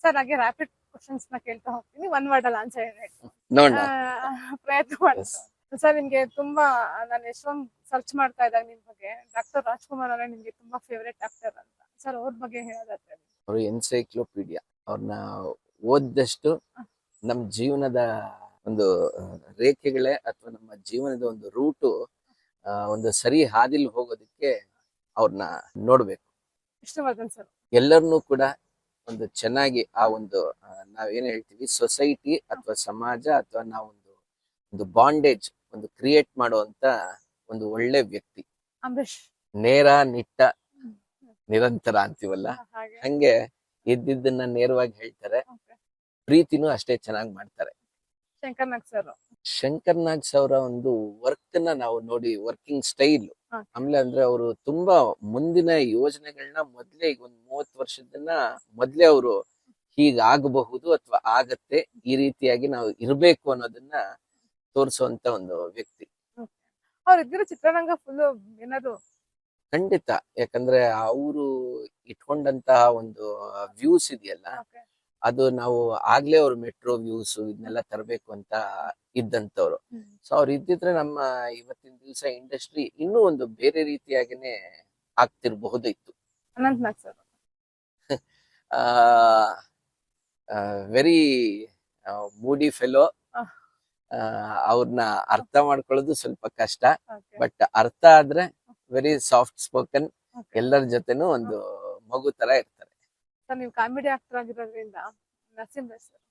Sir ಹಾಗೆ rapid questions ನ ಕೇಳ್ತಾ ಹೋಗ್ತೀನಿ, ಒನ್ ವರ್ಡ್ ಅಲ್ಲಿ ಆನ್ಸರ್ ನೋಡೋಣ. ಪ್ರಯತ್ನ ಮಾಡಿ. ಸರ್ ನಿಮ್ಗೆ ತುಂಬಾ, ನಾನು ಎಷ್ಟೊಂದು ಸರ್ಚ್ ಮಾಡ್ತಾ ಇದ್ದಾಗ ನಿಮ್ ಬಗ್ಗೆ ಡಾಕ್ಟರ್ ರಾಜ್ಕುಮಾರ್ ಅವರೇ ನಿಮ್ಗೆ ತುಂಬಾ ಫೇವರೇಟ್ ಡಾಕ್ಟರ್ ಅಂತ. ಸರ್ ಅವ್ರ ಬಗ್ಗೆ ಹೇಳೋದಾದ್ರೆ? ಅವರು ಎನ್ಸೈಕ್ಲೋಪೀಡಿಯಾ. ಅವ್ರನ್ನ ಓದ್ದಷ್ಟು ನಮ್ಮ ಜೀವನದ ಒಂದು ರೇಖೆಗಳೇ ಅಥವಾ ನಮ್ಮ ಜೀವನದ ಒಂದು ರೂಟು ಒಂದು ಸರಿ ಹಾದಿಲ್ ಹೋಗೋದಕ್ಕೆ ಅವ್ರನ್ನ ನೋಡ್ಬೇಕು. ವಿಷ್ಣುವರ್ಧನ್ ಸರ್ ಎಲ್ಲರನ್ನೂ ಕೂಡ ಒಂದು ಚೆನ್ನಾಗಿ ಆ ಒಂದು ನಾವೇನ್ ಹೇಳ್ತೀವಿ ಸೊಸೈಟಿ ಅಥವಾ ಸಮಾಜ ಅಥವಾ ನಾವೊಂದು ಬಾಂಡೇಜ್ ಒಂದು ಕ್ರಿಯೇಟ್ ಮಾಡುವಂತ ಒಂದು ಒಳ್ಳೆ ವ್ಯಕ್ತಿ. ಅಂಬರೀಶ್ ನೇರ ನಿಟ್ಟ ನಿರಂತರ ಅಂತೀವಲ್ಲ, ಹಂಗೆ ಇದ್ದಿದ್ದನ್ನ ನೇರವಾಗಿ ಹೇಳ್ತಾರೆ. ಪ್ರೀತಿನೂ ಅಷ್ಟೇ ಚೆನ್ನಾಗಿ ಮಾಡ್ತಾರೆ. ಶಂಕರ್ ನಾಗ್ ಸರ್, ಶಂಕರ್ ನಾಗ್ಸ್ ಅವರ ಒಂದು ವರ್ಕ್ ನ ನಾವು ನೋಡಿ, ವರ್ಕಿಂಗ್ ಸ್ಟೈಲ್ ಆಮೇಲೆ ಅಂದ್ರೆ ಅವರು ತುಂಬಾ ಮುಂದಿನ ಯೋಜನೆಗಳನ್ನ ಮೊದ್ಲೇ ಈಗ ಒಂದು 30 ವರ್ಷದನ್ನ ಮೊದ್ಲೇ ಅವರು ಹೀಗಾಗಬಹುದು ಅಥವಾ ಆಗತ್ತೆ, ಈ ರೀತಿಯಾಗಿ ನಾವು ಇರ್ಬೇಕು ಅನ್ನೋದನ್ನ ತೋರಿಸುವಂತ ಒಂದು ವ್ಯಕ್ತಿ. ಅವ್ರ ಇದ್ರ ಚಿತ್ರರಂಗ ಫುಲ್ ಏನಾದ್ರು ಖಂಡಿತ. ಯಾಕಂದ್ರೆ ಅವರು ಇಟ್ಕೊಂಡಂತಹ ಒಂದು ವ್ಯೂಸ್ ಇದೆಯಲ್ಲ, ಅದು ನಾವು ಆಗ್ಲೇ ಅವ್ರು ಮೆಟ್ರೋ ವ್ಯೂಸ್ ಇದನ್ನೆಲ್ಲ ತರಬೇಕು ಅಂತ ಇದ್ದಂತವ್ರು. ಸೊ ಅವ್ರು ಇದ್ದಿದ್ರೆ ನಮ್ಮ ಇವತ್ತಿನ ದಿವಸ ಇಂಡಸ್ಟ್ರಿ ಇನ್ನೂ ಒಂದು ಬೇರೆ ರೀತಿಯಾಗಿನೇ ಆಗ್ತಿರ್ಬಹುದಿತ್ತು. ಅನಂತ್ ನಾಗ್ ಸರ್ ವೆರಿ ಮೂಡಿ ಫೆಲೋ. ಅವ್ರನ್ನ ಅರ್ಥ ಮಾಡ್ಕೊಳ್ಳೋದು ಸ್ವಲ್ಪ ಕಷ್ಟ, ಬಟ್ ಅರ್ಥ ಆದ್ರೆ ವೆರಿ ಸಾಫ್ಟ್ ಸ್ಪೋಕನ್, ಎಲ್ಲರ ಜೊತೆನೂ ಒಂದು ಮಗು ತರ ಇರ್ತಾರೆ. ಸರ್ ನೀವು ಕಾಮಿಡಿ ಆಕ್ಟರ್ ಆಗಿರೋದ್ರಿಂದ ನರಸಿಂಹ ಸರ್,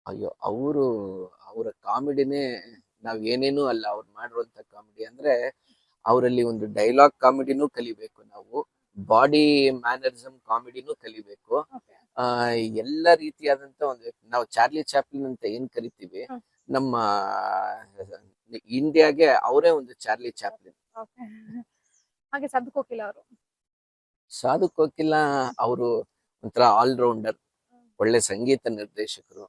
ಅಯ್ಯೋ ಅವರ ಕಾಮಿಡಿನೇ ನಾವ್ ಏನೇನು ಅಲ್ಲ. ಅವ್ರು ಮಾಡಿರುವಂತ ಕಾಮಿಡಿ ಅಂದ್ರೆ ಅವರಲ್ಲಿ ಒಂದು ಡೈಲಾಗ್ ಕಾಮಿಡಿನೂ ಕಲಿಬೇಕು ನಾವು, ಬಾಡಿ ಮ್ಯಾನರಿಸಮ್ ಕಾಮಿಡಿನೂ ಕಲಿಬೇಕು. ಎಲ್ಲ ರೀತಿಯಾದಂತ ಒಂದು, ನಾವು ಚಾರ್ಲಿ ಚಾಪ್ಲಿನ್ ಅಂತ ಏನ್ ಕರಿತೀವಿ ನಮ್ಮ ಇಂಡಿಯಾಗೆ, ಅವರೇ ಒಂದು ಚಾರ್ಲಿ ಚಾಪ್ಲಿನ್. ಹಾಗೆ ಸಾಧು ಕೋಕಿಲ ಅವರು, ಸಾಧು ಕೋಕಿಲ ಅವರು ಒಂಥರ ಆಲ್ರೌಂಡರ್, ಒಳ್ಳೆ ಸಂಗೀತ ನಿರ್ದೇಶಕರು.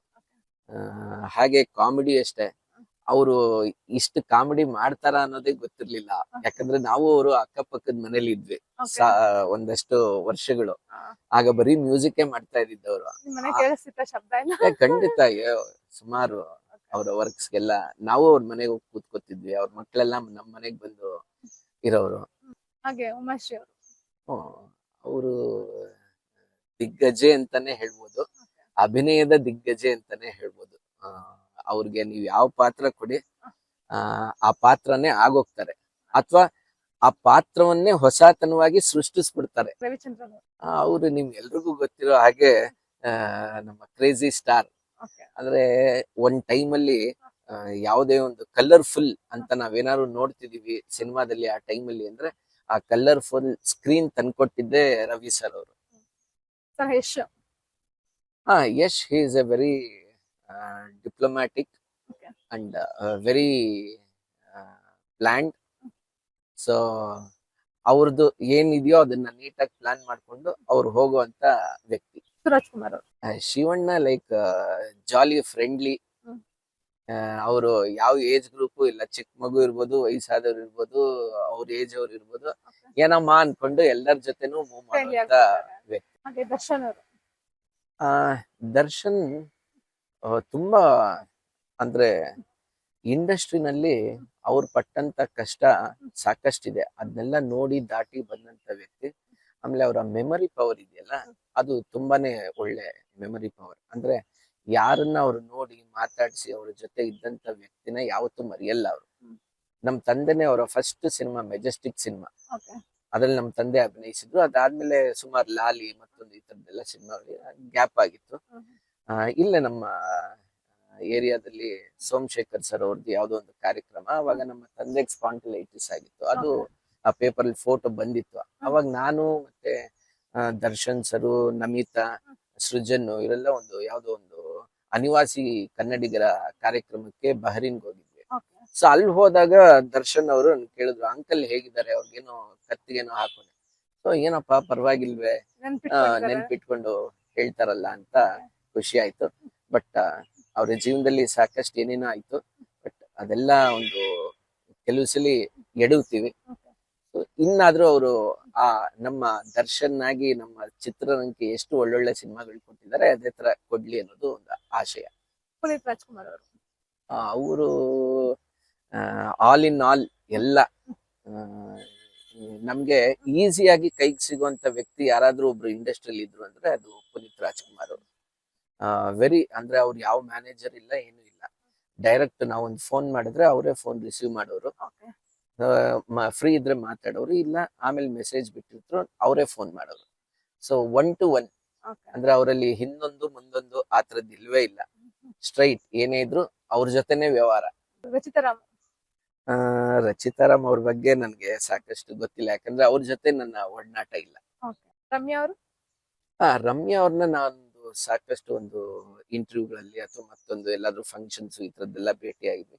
ಹಾಗೆ ಕಾಮಿಡಿ ಅಷ್ಟೇ, ಅವರು ಇಷ್ಟು ಕಾಮಿಡಿ ಮಾಡ್ತಾರ ಅನ್ನೋದೇ ಗೊತ್ತಿರ್ಲಿಲ್ಲ. ಯಾಕಂದ್ರೆ ನಾವು ಅವರು ಅಕ್ಕಪಕ್ಕದ ಮನೇಲಿ ಇದ್ವಿ ಒಂದಷ್ಟು ವರ್ಷಗಳು. ಆಗ ಬರೀ ಮ್ಯೂಸಿಕ್ ಮಾಡ್ತಾ ಇದ್ದಿದ್ದವರು. ಖಂಡಿತ ಸುಮಾರು ಅವರ ವರ್ಕ್ಸ್ಗೆಲ್ಲ ನಾವು ಅವ್ರ ಮನೆಗೆ ಹೋಗಿ ಕೂತ್ಕೊತಿದ್ವಿ. ಅವ್ರ ಮಕ್ಕಳೆಲ್ಲ ನಮ್ಮ ಮನೆಗ್ ಬಂದು ಇರೋರು. ಹಾಗೆ ಉಮಾಶ್ರೀ ಅವರು, ಅವರು ದಿಗ್ಗಜೆ ಅಂತಾನೆ ಹೇಳ್ಬೋದು, ಅಭಿನಯದ ದಿಗ್ಗಜೆ ಅಂತಾನೆ ಹೇಳ್ಬೋದು. ಅವ್ರಿಗೆ ನೀವ್ ಯಾವ ಪಾತ್ರ ಕೊಡಿ ಆ ಪಾತ್ರನೇ ಆಗೋಗ್ತಾರೆ, ಅಥವಾ ಆ ಪಾತ್ರವನ್ನೇ ಹೊಸತನವಾಗಿ ಸೃಷ್ಟಿಸ್ಬಿಡ್ತಾರೆ. ಅವರು ನಿಮ್ ಎಲ್ರಿಗೂ ಗೊತ್ತಿರೋ ಹಾಗೆ ನಮ್ಮ ಕ್ರೇಜಿ ಸ್ಟಾರ್. ಅಂದ್ರೆ ಒಂದ್ ಟೈಮಲ್ಲಿ ಯಾವುದೇ ಒಂದು ಕಲರ್ಫುಲ್ ಅಂತ ನಾವೇನಾದ್ರು ನೋಡ್ತಿದೀವಿ ಸಿನಿಮಾದಲ್ಲಿ ಆ ಟೈಮಲ್ಲಿ, ಅಂದ್ರೆ ಆ ಕಲರ್ಫುಲ್ ಸ್ಕ್ರೀನ್ ತಂದ್ಕೊಟ್ಟಿದ್ದೆ ರವಿ ಸರ್ ಅವರು. Yash he is A very diplomatic and very planned. So ಅವ್ರದ್ದು ಏನಿದೆಯೋ ಅದನ್ನ ನೀಟಾಗಿ ಪ್ಲಾನ್ ಮಾಡ್ಕೊಂಡು ಅವ್ರು ಹೋಗುವಂತ ವ್ಯಕ್ತಿ. ರಾಜ್ಕುಮಾರ್ ಶಿವಣ್ಣ ಲೈಕ್ ಜಾಲಿ ಫ್ರೆಂಡ್ಲಿ. ಅವರು ಯಾವ ಏಜ್ ಗ್ರೂಪ್ ಇಲ್ಲ, ಚಿಕ್ಕ ಮಗು ಇರ್ಬೋದು, ವಯಸ್ಸಾದವ್ರು ಇರ್ಬೋದು, ಅವ್ರ ಏಜ್ ಅವ್ರು ಇರ್ಬೋದು, ಏನಮ್ಮ ಅನ್ಕೊಂಡು ಎಲ್ಲರ ಜೊತೆನೂ ಮೂವ್ ಮಾಡುವಂತ ವ್ಯಕ್ತಿ. ದರ್ಶನ್ ತುಂಬಾ ಅಂದ್ರೆ ಇಂಡಸ್ಟ್ರಿನಲ್ಲಿ ಅವ್ರು ಪಟ್ಟಂತ ಕಷ್ಟ ಸಾಕಷ್ಟಿದೆ, ಅದನ್ನೆಲ್ಲ ನೋಡಿ ದಾಟಿ ಬಂದಂತ ವ್ಯಕ್ತಿ. ಆಮೇಲೆ ಅವರ ಮೆಮೊರಿ ಪವರ್ ಇದೆಯಲ್ಲ, ಅದು ತುಂಬಾನೇ ಒಳ್ಳೆ ಮೆಮೊರಿ ಪವರ್. ಅಂದ್ರೆ ಯಾರನ್ನ ಅವ್ರು ನೋಡಿ ಮಾತಾಡಿಸಿ ಅವ್ರ ಜೊತೆ ಇದ್ದಂತ ವ್ಯಕ್ತಿನ ಯಾವತ್ತೂ ಮರೆಯಲ್ಲ ಅವರು. ನಮ್ ತಂದೆನೆ ಅವರ ಫಸ್ಟ್ ಸಿನಿಮಾ ಮೆಜೆಸ್ಟಿಕ್ ಸಿನಿಮಾ, ಅದ್ರಲ್ಲಿ ನಮ್ ತಂದೆ ಅಭಿನಯಿಸಿದ್ರು. ಅದಾದ್ಮೇಲೆ ಸುಮಾರು ಲಾಲಿ ಮತ್ತೊಂದು ಈ ತರದೆಲ್ಲ ಸಿನಿಮಾಗಳಿಗೆ ಗ್ಯಾಪ್ ಆಗಿತ್ತು. ಇಲ್ಲೇ ನಮ್ಮ ಏರಿಯಾದಲ್ಲಿ ಸೋಮಶೇಖರ್ ಸರ್ ಅವ್ರದ್ದು ಯಾವ್ದೋ ಒಂದು ಕಾರ್ಯಕ್ರಮ, ಅವಾಗ ನಮ್ಮ ತಂದೆಗೆ ಸ್ಪಾಂಟಿಲೈಟಿಸ್ ಆಗಿತ್ತು. ಅದು ಆ ಪೇಪರ್ ಅಲ್ಲಿ ಫೋಟೋ ಬಂದಿತ್ತು. ಅವಾಗ ನಾನು ಮತ್ತೆ ದರ್ಶನ್ ಸರು, ನಮಿತಾ, ಸೃಜನ್ ಇವರೆಲ್ಲ ಒಂದು ಯಾವ್ದೋ ಒಂದು ಅನಿವಾಸಿ ಕನ್ನಡಿಗರ ಕಾರ್ಯಕ್ರಮಕ್ಕೆ ಬಹರೀನ್ಗೆ ಹೋಗಿದ್ವಿ. ಸೊ ಅಲ್ಲಿ ಹೋದಾಗ ದರ್ಶನ್ ಅವರು ಕೇಳಿದ್ರು, ಅಂಕಲ್ ಹೇಗಿದ್ದಾರೆ, ಅವ್ರಿಗೇನೋ ಕತ್ತಿಗೇನೋ ಹಾಕೊಂಡು. ಸೊ ಏನಪ್ಪಾ ಪರವಾಗಿಲ್ವೇ, ನೆನ್ಪಿಟ್ಕೊಂಡು ಹೇಳ್ತಾರಲ್ಲ ಅಂತ ಖುಷಿ ಆಯ್ತು. ಬಟ್ ಅವ್ರ ಜೀವನದಲ್ಲಿ ಸಾಕಷ್ಟು ಏನೇನೋ ಆಯ್ತು, ಬಟ್ ಅದೆಲ್ಲ ಒಂದು ಕೆಲವು ಸಲ ಎಡುತ್ತೀವಿ. ಇನ್ನಾದ್ರೂ ಅವರು ಆ ನಮ್ಮ ದರ್ಶನ್ ಆಗಿ ನಮ್ಮ ಚಿತ್ರರಂಗಕ್ಕೆ ಎಷ್ಟು ಒಳ್ಳೊಳ್ಳೆ ಸಿನಿಮಾಗಳು ಕೊಟ್ಟಿದ್ದಾರೆ. ಕೊಟ್ಟಿದ್ದಾರೆ, ಅದೇ ತರ ಕೊಡ್ಲಿ ಅನ್ನೋದು ಒಂದು ಆಶಯ. ಪುನೀತ್ ರಾಜ್ಕುಮಾರ್ ಅವರು ಅವರು ಆಲ್ ಇನ್ ಆಲ್ ಎಲ್ಲ ಆ, ನಮ್ಗೆ ಈಸಿಯಾಗಿ ಕೈಗೆ ಸಿಗುವಂತ ವ್ಯಕ್ತಿ ಯಾರಾದ್ರೂ ಒಬ್ರು ಇಂಡಸ್ಟ್ರಿಯಲ್ಲಿ ಇದ್ರು ಅಂದ್ರೆ ಅದು ಪುನೀತ್ ರಾಜ್ಕುಮಾರ್ ಅವರು. ವೆರಿ ಅಂದ್ರೆ ಅವ್ರು ಯಾವ ಮ್ಯಾನೇಜರ್ ಇಲ್ಲ, ಏನು ಇಲ್ಲ. ಡೈರೆಕ್ಟ್ ನಾವೊಂದು ಫೋನ್ ಮಾಡಿದ್ರೆ ಅವರೇ ಫೋನ್ ರಿಸೀವ್ ಮಾಡೋರು, ಓಕೆ ಫ್ರೀ ಇದ್ರೆ ಮಾತಾಡೋರು, ಇಲ್ಲ ಆಮೇಲೆ ಮೆಸೇಜ್ ಬಿಟ್ಟಿದ್ರು ಅವರೇ ಫೋನ್ ಮಾಡೋರು. ಸೊ 1 to 1 ಓಕೆ ಅಂದ್ರೆ ಅವರಲ್ಲಿ ಹಿಂದೊಂದು ಮುಂದೊಂದು ಆ ಥರದ್ದು ಇಲ್ವೇ ಇಲ್ಲ. ಸ್ಟ್ರೈಟ್ ಏನೇ ಇದ್ರು ಅವ್ರ ಜೊತೆನೆ ವ್ಯವಹಾರ. ರಚಿತಾರಾಮ್ ರಚಿತಾರಾಮ್ ಅವ್ರ ಬಗ್ಗೆ ನನ್ಗೆ ಸಾಕಷ್ಟು ಗೊತ್ತಿಲ್ಲ, ಯಾಕಂದ್ರೆ ಅವ್ರ ಜೊತೆ ನನ್ನ ಒಡನಾಟ ಇಲ್ಲ. ಓಕೆ ರಮ್ಯಾ ಅವರು ರಮ್ಯಾ ಅವ್ರನ್ನ ನಾನು ಸಾಕಷ್ಟು ಒಂದು ಇಂಟರ್ವ್ಯೂಗಳಲ್ಲಿ ಅಥವಾ ಮತ್ತೊಂದು ಎಲ್ಲಾದ್ರೂ ಫಂಕ್ಷನ್ಸ್ ಈ ತರದ್ದೆಲ್ಲ ಭೇಟಿ ಆಗಿದ್ವಿ.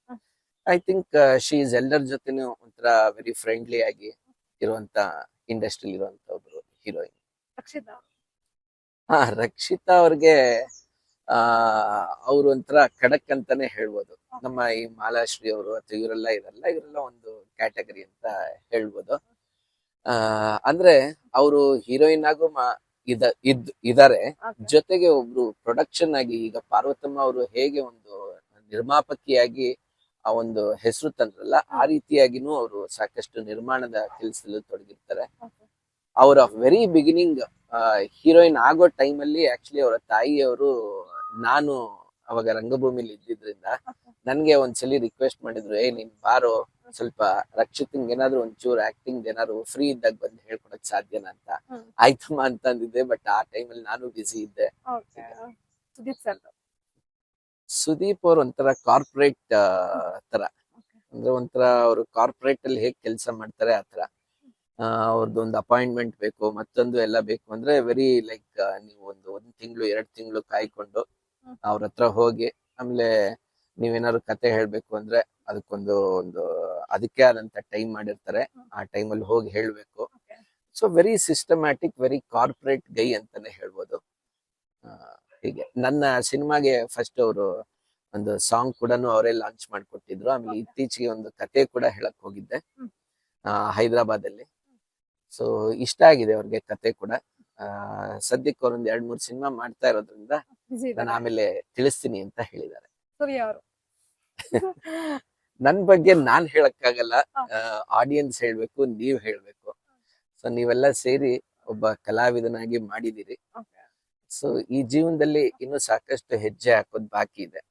ಐ ಥಿಂಕ್ ಶಿ ಇಸ್ ಎಲ್ಲರ ಜೊತೆನೂ ಒಂಥರ ವೆರಿ ಫ್ರೆಂಡ್ಲಿ ಆಗಿ ಇರುವಂತ ಇಂಡಸ್ಟ್ರಿಲಿ ಇರುವಂತ ಒಬ್ರು ಹೀರೋಯಿನ್. ರಕ್ಷಿತಾ ರಕ್ಷಿತಾ ಅವ್ರಿಗೆ ಅವ್ರು ಒಂಥರ ಖಡಕ್ ಅಂತಾನೆ ಹೇಳ್ಬೋದು. ನಮ್ಮ ಈ ಮಾಲಾಶ್ರೀ ಅವರು ಅಥವಾ ಇವರೆಲ್ಲ ಒಂದು ಕ್ಯಾಟಗರಿ ಅಂತ ಹೇಳ್ಬೋದು. ಅಂದ್ರೆ ಅವರು ಹೀರೋಯಿನ್ ಆಗು ಇದಾರೆ, ಜೊತೆಗೆ ಒಬ್ರು ಪ್ರೊಡಕ್ಷನ್ ಆಗಿ ಈಗ ಪಾರ್ವತಮ್ಮ ಅವರು ಹೇಗೆ ಒಂದು ನಿರ್ಮಾಪಕಿಯಾಗಿ ಆ ಒಂದು ಹೆಸರು ತಂದ್ರಲ್ಲ, ಆ ರೀತಿಯಾಗಿನೂ ಅವರು ಸಾಕಷ್ಟು ನಿರ್ಮಾಣದ ಕೆಲಸದಲ್ಲೂ ತೊಡಗಿರ್ತಾರೆ. ಅವರ ವೆರಿ ಬಿಗಿನಿಂಗ್ ಹೀರೋಯಿನ್ ಆಗೋ ಟೈಮಲ್ಲಿ ಆಕ್ಚುಲಿ ಅವರ ತಾಯಿಯವರು, ನಾನು ಅವಾಗ ರಂಗಭೂಮಿಲಿ ಇದ್ದಿದ್ರಿಂದ ನನ್ಗೆ ಒಂದ್ಸಲಿ ರಿಕ್ವೆಸ್ಟ್ ಮಾಡಿದ್ರು, ನೀನ್ ಬಾರೋ ಸ್ವಲ್ಪ ರಕ್ಷಿತಂಗ್ ಏನಾದ್ರು ಒಂಚೂರು ಆಕ್ಟಿಂಗ್ ಏನಾದ್ರು ಫ್ರೀ ಇದ್ದಾಗ ಬಂದು ಹೇಳ್ಕೊಡಕ್ ಸಾಧ್ಯನಾ ಅಂತ. ಆಯ್ತಮ್ಮ ಅಂತ ಅಂದಿದ್ದೆ, ಬಟ್ ಆ ಟೈಮಲ್ಲಿ ನಾನು ಬಿಸಿ ಇದ್ದೆ. ಸುದೀಪ್ ಅವ್ರು ಒಂಥರ ಕಾರ್ಪೊರೇಟ್ ತರ, ಅಂದ್ರೆ ಒಂಥರ ಅವರು ಕಾರ್ಪೊರೇಟ್ ಅಲ್ಲಿ ಹೇಗ್ ಕೆಲಸ ಮಾಡ್ತಾರೆ ಆತರ. ಅವ್ರದ್ದು ಒಂದು ಅಪಾಯಿಂಟ್ಮೆಂಟ್ ಬೇಕು, ಮತ್ತೊಂದು ಎಲ್ಲ ಬೇಕು ಅಂದ್ರೆ ವೆರಿ ಲೈಕ್ ನೀವು ಒಂದ್ ತಿಂಗಳು 2 ತಿಂಗಳು ಕಾಯ್ಕೊಂಡು ಅವ್ರ ಹತ್ರ ಹೋಗಿ, ಆಮೇಲೆ ನೀವೇನಾದ್ರು ಕತೆ ಹೇಳ್ಬೇಕು ಅಂದ್ರೆ ಒಂದು ಅದಕ್ಕೆ ಆದಂತ ಟೈಮ್ ಮಾಡಿರ್ತಾರೆ, ಆ ಟೈಮಲ್ಲಿ ಹೋಗಿ ಹೇಳ್ಬೇಕು. So very systematic, very corporate guy ಅಂತಾನೆ ಹೇಳ್ಬೋದು. ಹೀಗೆ ನನ್ನ ಸಿನಿಮಾಗೆ ಫಸ್ಟ್ ಅವರು ಒಂದು ಸಾಂಗ್ ಕೂಡ ಅವರೇ ಲಾಂಚ್ ಮಾಡ್ಕೊಟ್ಟಿದ್ರು. ಆಮೇಲೆ ಇತ್ತೀಚೆಗೆ ಒಂದು ಕತೆ ಕೂಡ ಹೇಳಕ್ ಹೋಗಿದ್ದೆ ಹೈದರಾಬಾದ್ ಅಲ್ಲಿ. ಸೊ ಇಷ್ಟ ಆಗಿದೆ ಅವ್ರಿಗೆ ಕತೆ ಕೂಡ. ಸದ್ಯಕ್ಕೆ ಅವ್ರೊಂದ್ 2-3 ಸಿನಿಮಾ ಮಾಡ್ತಾ ಇರೋದ್ರಿಂದ ನಾನು ಆಮೇಲೆ ತಿಳಿಸ್ತೀನಿ ಅಂತ ಹೇಳಿದ್ದಾರೆ. ನನ್ ಬಗ್ಗೆ ನಾನ್ ಹೇಳಕ್ಕಾಗಲ್ಲ, ಆಡಿಯನ್ಸ್ ಹೇಳ್ಬೇಕು, ನೀವ್ ಹೇಳ್ಬೇಕು. ಸೊ ನೀವೆಲ್ಲ ಸೇರಿ ಒಬ್ಬ ಕಲಾವಿದನಾಗಿ ಮಾಡಿದಿರಿ. ಸೊ ಈ ಜೀವನದಲ್ಲಿ ಇನ್ನು ಸಾಕಷ್ಟು ಹೆಜ್ಜೆ ಹಾಕೋದ್ ಬಾಕಿ ಇದೆ.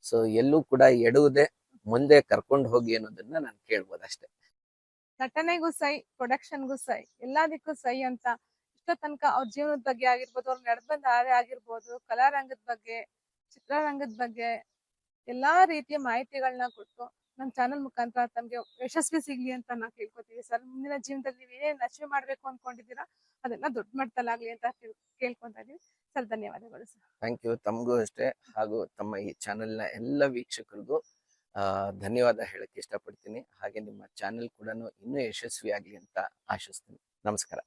ಸೊ ಎಲ್ಲೂ ಕೂಡ ಎಡುವುದೇ ಮುಂದೆ ಕರ್ಕೊಂಡು ಹೋಗಿ ಅನ್ನೋದನ್ನ ನಾನು ಕೇಳ್ಬೋದು ಅಷ್ಟೇ. ನಟನೆಗೂ ಸೈ, ಪ್ರೊಡಕ್ಷನ್ಗೂ ಸೈ, ಎಲ್ಲದಕ್ಕೂ ಸೈ ಅಂತ ಇಷ್ಟ ತನಕ ಅವ್ರ ಜೀವನದ ಬಗ್ಗೆ ಆಗಿರ್ಬೋದು, ಅವ್ರು ನಡೆದ ದಾರಿ ಆಗಿರ್ಬೋದು, ಕಲಾರಂಗದ ಬಗ್ಗೆ, ಚಿತ್ರರಂಗದ ಬಗ್ಗೆ ಎಲ್ಲಾ ರೀತಿಯ ಮಾಹಿತಿಗಳನ್ನ ಕೊಟ್ಟು ನಮ್ಮ ಚಾನಲ್ ಮುಖಾಂತರ ತಮ್ಗೆ ಯಶಸ್ವಿ ಸಿಗ್ಲಿ ಅಂತ ನಾವು ಕೇಳ್ಕೊತೀವಿ ಸರ್. ಮುಂದಿನ ಜೀವನದಲ್ಲಿ ನೀವು ಏನೇನು ಅಚೀವ್ ಮಾಡ್ಬೇಕು ಅನ್ಕೊಂಡಿದ್ದೀರಾ ಅದನ್ನ ದೊಡ್ಡ ಮಟ್ಟದಲ್ಲಾಗ್ಲಿ ಅಂತ ಕೇಳ್ಕೊಂತಾ ಇದೀವಿ ಸರ್. ಧನ್ಯವಾದಗಳು ಸರ್. Thank you. ತಮಗೂ ಅಷ್ಟೇ, ಹಾಗೂ ತಮ್ಮ ಈ ಚಾನೆಲ್ನ ಎಲ್ಲ ವೀಕ್ಷಕರಿಗೂ ಧನ್ಯವಾದ ಹೇಳಕ್ ಇಷ್ಟಪಡ್ತೀನಿ. ಹಾಗೆ ನಿಮ್ಮ ಚಾನೆಲ್ ಕೂಡ ಇನ್ನೂ ಯಶಸ್ವಿ ಆಗ್ಲಿ ಅಂತ ಆಶಿಸ್ತೀನಿ. ನಮಸ್ಕಾರ.